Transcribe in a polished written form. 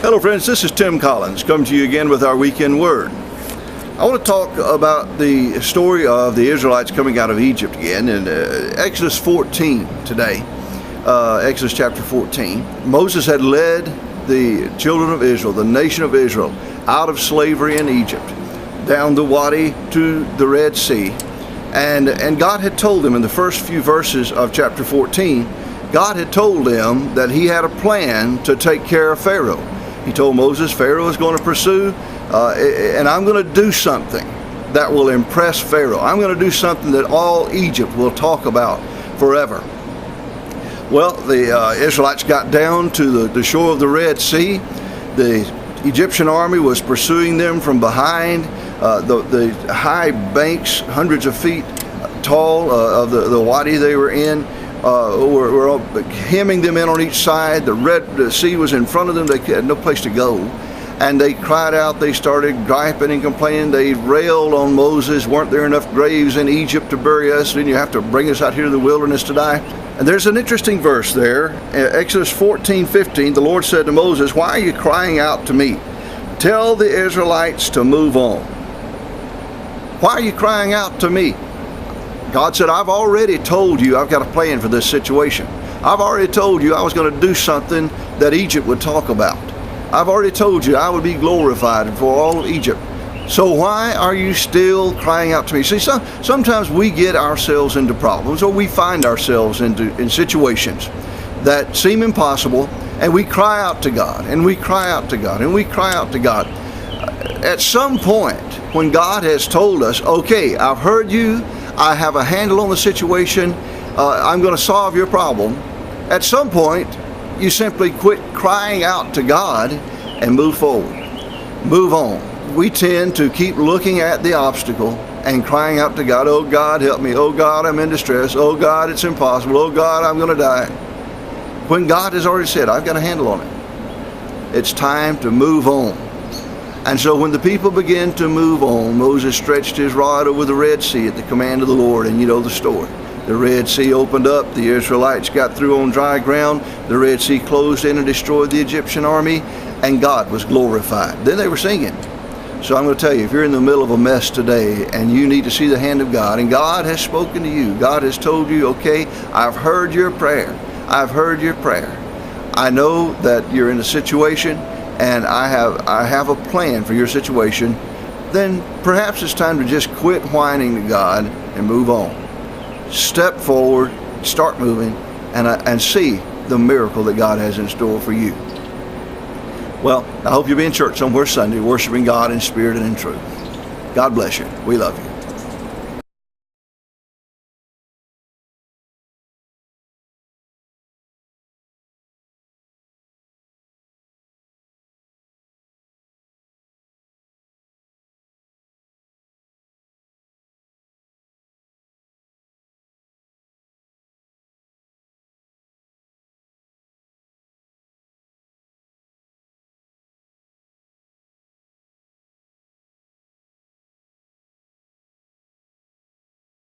Hello friends, this is Tim Collins coming to you again with our weekend word. I want to talk about the story of the Israelites coming out of Egypt again in Exodus 14 today. Exodus chapter 14. Moses had led the children of Israel, the nation of Israel, out of slavery in Egypt, down the Wadi to the Red Sea. And God had told them in the first few verses of chapter 14, God had told them that he had a plan to take care of Pharaoh. He told Moses, Pharaoh is going to pursue, and I'm going to do something that will impress Pharaoh. I'm going to do something that all Egypt will talk about forever. Well, the Israelites got down to the shore of the Red Sea. The Egyptian army was pursuing them from behind. The high banks, hundreds of feet tall, of the wadi they were in, were hemming them in on each side. The sea was in front of them. They had no place to go. And they cried out. They started griping and complaining. They railed on Moses. Weren't there enough graves in Egypt to bury us? Didn't you have to bring us out here to the wilderness to die? And there's an interesting verse there. Exodus 14:15, the Lord said to Moses, why are you crying out to me? Tell the Israelites to move on. Why are you crying out to me? God said, I've already told you I've got a plan for this situation. I've already told you I was going to do something that Egypt would talk about. I've already told you I would be glorified for all of Egypt. So why are you still crying out to me? See, sometimes we get ourselves into problems, or we find ourselves in situations that seem impossible, and we cry out to God, and we cry out to God, and we cry out to God. At some point, when God has told us, okay, I've heard you, I have a handle on the situation, I'm going to solve your problem, at some point, you simply quit crying out to God and move forward. Move on. We tend to keep looking at the obstacle and crying out to God, oh God, help me. Oh God, I'm in distress. Oh God, it's impossible. Oh God, I'm going to die. When God has already said, I've got a handle on it. It's time to move on. And so when the people began to move on, Moses stretched his rod over the Red Sea at the command of the Lord, and you know the story. The Red Sea opened up, the Israelites got through on dry ground, the Red Sea closed in and destroyed the Egyptian army, and God was glorified. Then they were singing. So I'm going to tell you, if you're in the middle of a mess today and you need to see the hand of God, and God has spoken to you, God has told you, okay, I've heard your prayer. I've heard your prayer. I know that you're in a situation, and I have a plan for your situation, then perhaps it's time to just quit whining to God and move on. Step forward, start moving, and see the miracle that God has in store for you. Well, I hope you'll be in church somewhere Sunday, worshiping God in spirit and in truth. God bless you. We love you.